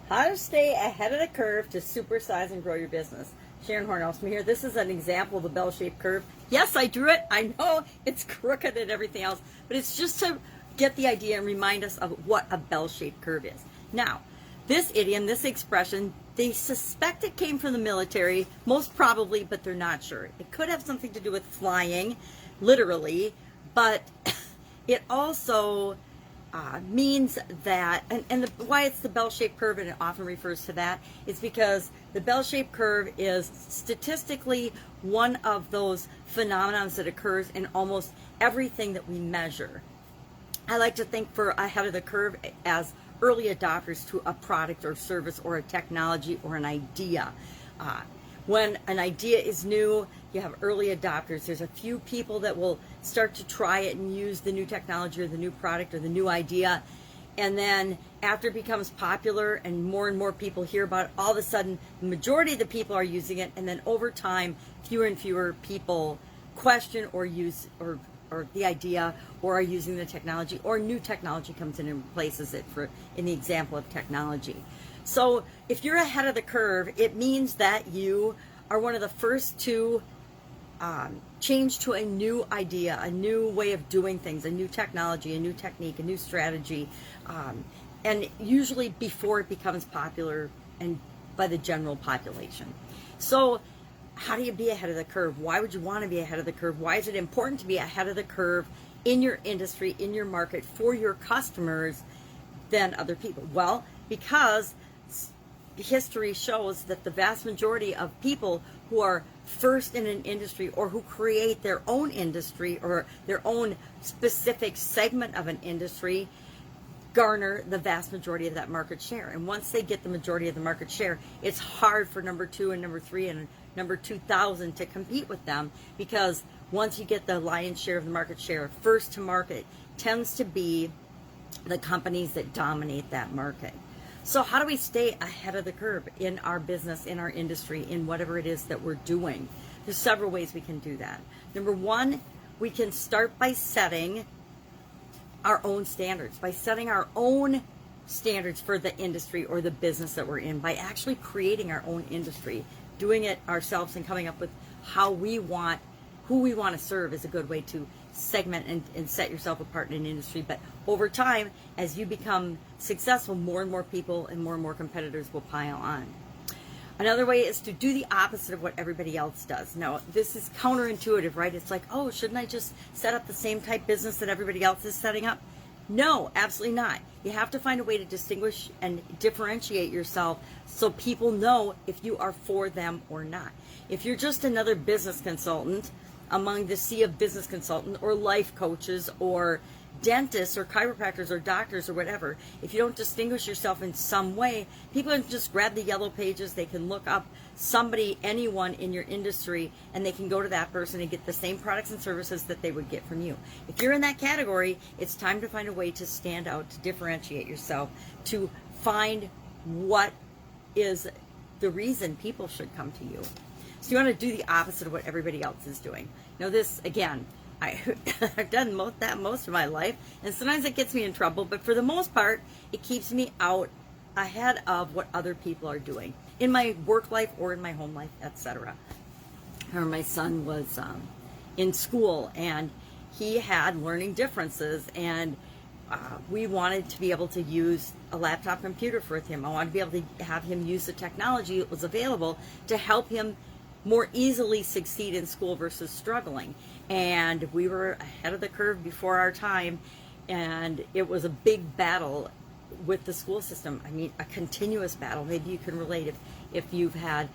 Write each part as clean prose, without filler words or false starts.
How to stay ahead of the curve to supersize and grow your business. Sharon Horne-Ellstrom here. This is an example of a bell-shaped curve. Yes, I drew it. I know it's crooked and everything else, but it's just to get the idea and remind us of what a bell-shaped curve is. Now, this idiom, this expression, they suspect it came from the military, most probably, but they're not sure. It could have something to do with flying, literally, but it also means that, why it's the bell-shaped curve, and it often refers to that, is because the bell-shaped curve is statistically one of those phenomena that occurs in almost everything that we measure. I like to think for ahead of the curve as early adopters to a product or service or a technology or an idea. When an idea is new, you have early adopters. There's a few people that will start to try it and use the new technology or the new product or the new idea. And then after it becomes popular and more people hear about it, all of a sudden the majority of the people are using it. And then over time, fewer and fewer people question or use or the idea or are using the technology, or new technology comes in and replaces it, for in the example of technology. So if you're ahead of the curve, it means that you are one of the first to change to a new idea, a new way of doing things, a new technology, a new technique, a new strategy, and usually before it becomes popular and by the general population. So how do you be ahead of the curve? Why would you want to be ahead of the curve? Why is it important to be ahead of the curve in your industry, in your market, for your customers than other people? Well, because history shows that the vast majority of people who are first in an industry or who create their own industry or their own specific segment of an industry garner the vast majority of that market share. And once they get the majority of the market share, it's hard for number 2 and number 3 and number 2,000 to compete with them, because once you get the lion's share of the market share, first to market tends to be the companies that dominate that market. So how do we stay ahead of the curve in our business, in our industry, in whatever it is that we're doing? There's several ways we can do that. Number one, we can start by setting our own standards, by setting our own standards for the industry or the business that we're in, by actually creating our own industry, doing it ourselves and coming up with who we want to serve is a good way to segment and set yourself apart in an industry. But over time, as you become successful, more and more people and more competitors will pile on. Another way is to do the opposite of what everybody else does. Now, this is counterintuitive, right? It's like, oh, shouldn't I just set up the same type business that everybody else is setting up? No, absolutely not. You have to find a way to distinguish and differentiate yourself so people know if you are for them or not. If you're just another business consultant among the sea of business consultants or life coaches or dentists or chiropractors or doctors or whatever, if you don't distinguish yourself in some way, people can just grab the yellow pages, they can look up somebody, anyone in your industry, and they can go to that person and get the same products and services that they would get from you. If you're in that category, it's time to find a way to stand out, to differentiate yourself, to find what is the reason people should come to you. So you want to do the opposite of what everybody else is doing. Now this, again, I've done most of my life, and sometimes it gets me in trouble, but for the most part, it keeps me out ahead of what other people are doing in my work life or in my home life, etc. My son was in school, and he had learning differences, and we wanted to be able to use a laptop computer for him. I wanted to be able to have him use the technology that was available to help him more easily succeed in school versus struggling. And we were ahead of the curve before our time, and it was a big battle with the school system. I mean, a continuous battle. Maybe you can relate if you've had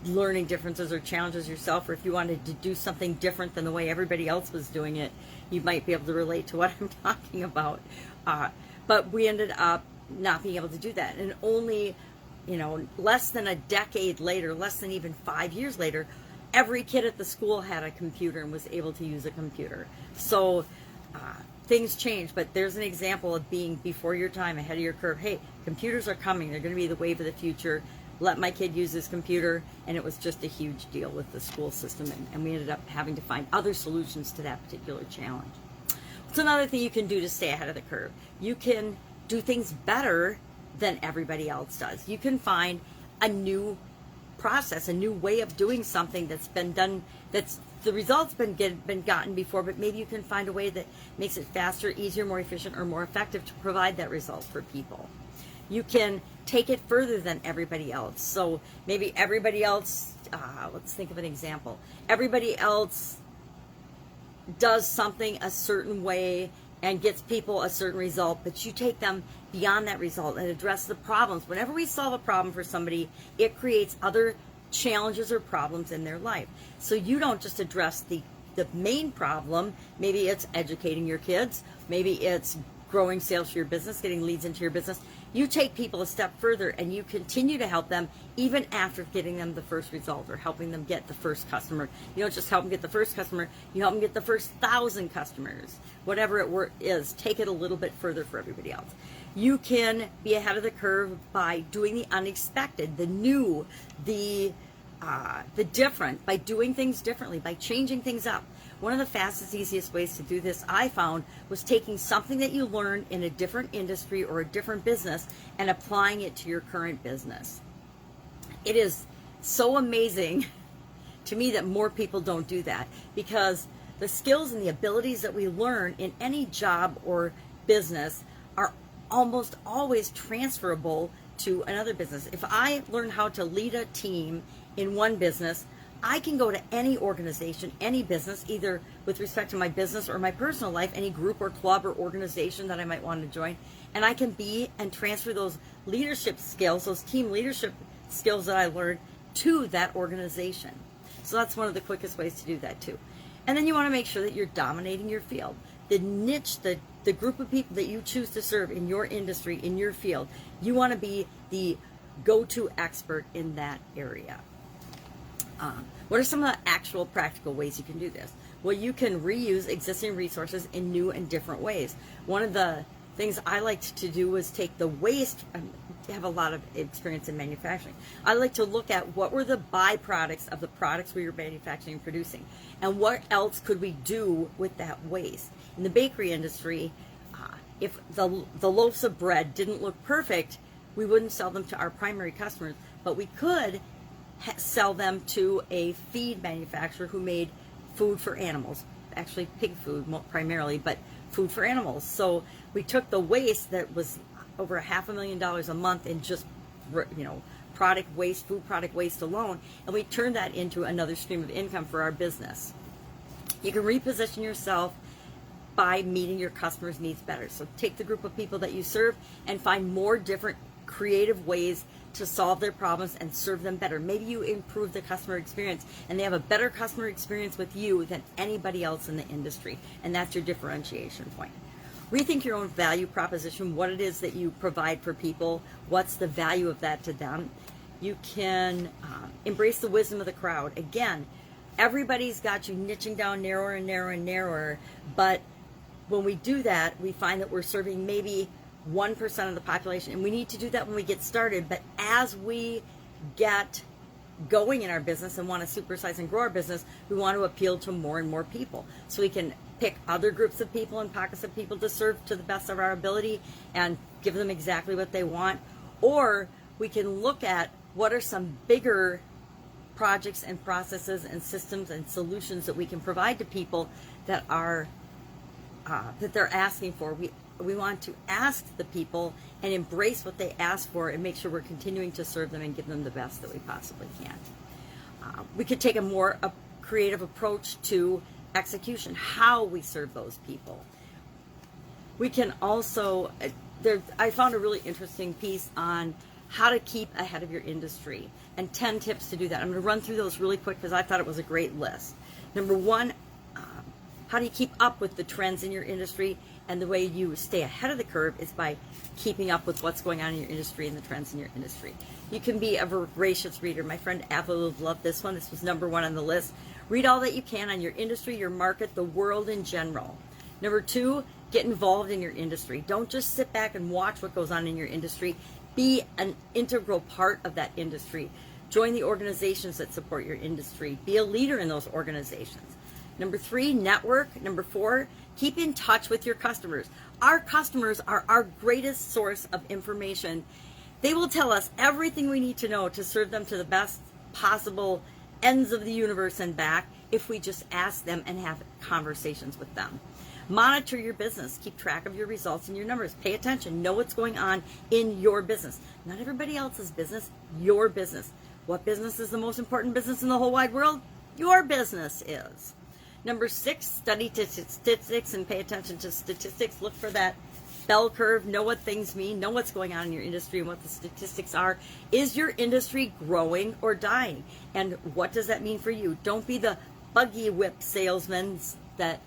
learning differences or challenges yourself, or if you wanted to do something different than the way everybody else was doing it, you might be able to relate to what I'm talking about. But we ended up not being able to do that, and only less than a decade later, less than even 5 years later, every kid at the school had a computer and was able to use a computer. So things change, but there's an example of being before your time, ahead of your curve. Hey, computers are coming. They're going to be the wave of the future. Let my kid use his computer. And it was just a huge deal with the school system, and we ended up having to find other solutions to that particular challenge. What's another thing you can do to stay ahead of the curve? You can do things better than everybody else does. You can find a new process, a new way of doing something that's been done, that's the results been gotten before, but maybe you can find a way that makes it faster, easier, more efficient, or more effective to provide that result for people. You can take it further than everybody else. So maybe everybody else, let's think of an example. Everybody else does something a certain way and gets people a certain result, but you take them beyond that result and address the problems. Whenever we solve a problem for somebody, it creates other challenges or problems in their life. So you don't just address the main problem. Maybe it's educating your kids. Maybe it's growing sales for your business, getting leads into your business. You take people a step further and you continue to help them even after getting them the first result or helping them get the first customer. You don't just help them get the first customer, you help them get the first 1,000 customers. Whatever it is, take it a little bit further for everybody else. You can be ahead of the curve by doing the unexpected, the new, the different, by doing things differently, by changing things up. One of the fastest, easiest ways to do this, I found, was taking something that you learned in a different industry or a different business and applying it to your current business. It is so amazing to me that more people don't do that, because the skills and the abilities that we learn in any job or business are almost always transferable to another business. If I learn how to lead a team in one business, I can go to any organization, any business, either with respect to my business or my personal life, any group or club or organization that I might want to join, and I can be and transfer those leadership skills, those team leadership skills that I learned to that organization. So that's one of the quickest ways to do that too. And then you want to make sure that you're dominating your field. The niche, the group of people that you choose to serve in your industry, in your field, you want to be the go-to expert in that area. What are some of the actual practical ways you can do this? Well, you can reuse existing resources in new and different ways. One of the things I liked to do was take the waste. I have a lot of experience in manufacturing. I like to look at what were the byproducts of the products we were manufacturing and producing, and what else could we do with that waste. In the bakery industry, if the loaves of bread didn't look perfect, we wouldn't sell them to our primary customers, but we could sell them to a feed manufacturer who made food for animals, actually pig food primarily, but food for animals. So we took the waste that was over $500,000 a month in just, product waste, food product waste alone, and we turned that into another stream of income for our business. You can reposition yourself by meeting your customers' needs better. So take the group of people that you serve and find more different creative ways to solve their problems and serve them better. Maybe you improve the customer experience and they have a better customer experience with you than anybody else in the industry, and that's your differentiation point. Rethink your own value proposition, what it is that you provide for people, what's the value of that to them. You can embrace the wisdom of the crowd. Again, everybody's got you niching down narrower and narrower and narrower, but when we do that, we find that we're serving maybe 1% of the population, and we need to do that when we get started. But as we get going in our business and want to supersize and grow our business, we want to appeal to more and more people. So we can pick other groups of people and pockets of people to serve to the best of our ability and give them exactly what they want. Or we can look at what are some bigger projects and processes and systems and solutions that we can provide to people that are that they're asking for. We want to ask the people and embrace what they ask for and make sure we're continuing to serve them and give them the best that we possibly can. We could take a more creative approach to execution, how we serve those people. We can also, I found a really interesting piece on how to keep ahead of your industry and 10 tips to do that. I'm going to run through those really quick because I thought it was a great list. Number one, how do you keep up with the trends in your industry? And the way you stay ahead of the curve is by keeping up with what's going on in your industry and the trends in your industry. You can be a voracious reader. My friend Apple loved this one. This was number one on the list. Read all that you can on your industry, your market, the world in general. Number two, get involved in your industry. Don't just sit back and watch what goes on in your industry. Be an integral part of that industry. Join the organizations that support your industry. Be a leader in those organizations. Number three, network. Number four, Keep in touch with your customers. Our customers are our greatest source of information. They will tell us everything we need to know to serve them to the best possible ends of the universe and back if we just ask them and have conversations with them. Monitor your business. Keep track of your results and your numbers. Pay attention. Know what's going on in your business. Not everybody else's business, your business. What business is the most important business in the whole wide world? Your business is. Number 6, study statistics and pay attention to statistics. Look for that bell curve. Know what things mean. Know what's going on in your industry and what the statistics are. Is your industry growing or dying? And what does that mean for you? Don't be the buggy whip salesmen that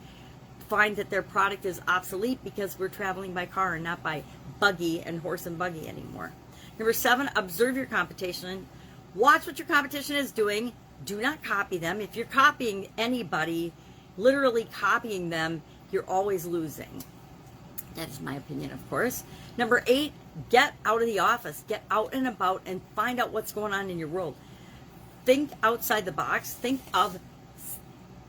find that their product is obsolete because we're traveling by car and not by buggy and horse and buggy anymore. Number 7, observe your competition. Watch what your competition is doing. Do not copy them. If you're copying anybody, literally copying them, you're always losing. That is my opinion, of course. Number 8, get out of the office. Get out and about and find out what's going on in your world. Think outside the box. Think of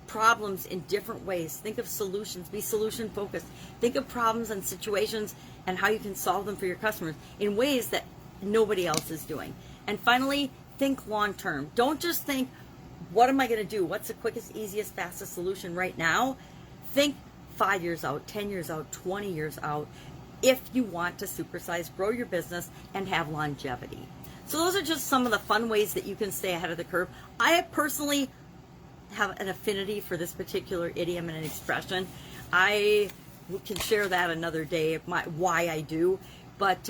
problems in different ways. Think of solutions. Be solution focused. Think of problems and situations and how you can solve them for your customers in ways that nobody else is doing. And finally, think long term. Don't just think, what am I going to do? What's the quickest, easiest, fastest solution right now? Think 5 years out, 10 years out, 20 years out, if you want to supersize, grow your business, and have longevity. So those are just some of the fun ways that you can stay ahead of the curve. I personally have an affinity for this particular idiom and an expression. I can share that another day, why I do. But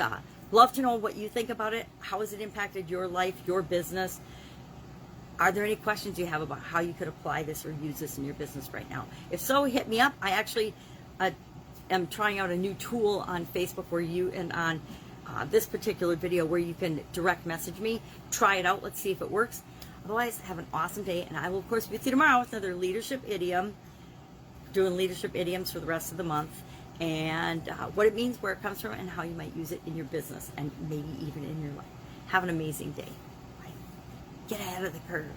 love to know what you think about it. How has it impacted your life, your business? Are there any questions you have about how you could apply this or use this in your business right now? If so, hit me up. I actually am trying out a new tool on Facebook where you, and on this particular video where you can direct message me. Try it out. Let's see if it works. Otherwise, have an awesome day, and I will, of course, be with you tomorrow with another leadership idiom, doing leadership idioms for the rest of the month, and what it means, where it comes from, and how you might use it in your business and maybe even in your life. Have an amazing day. Bye. Get ahead of the curve.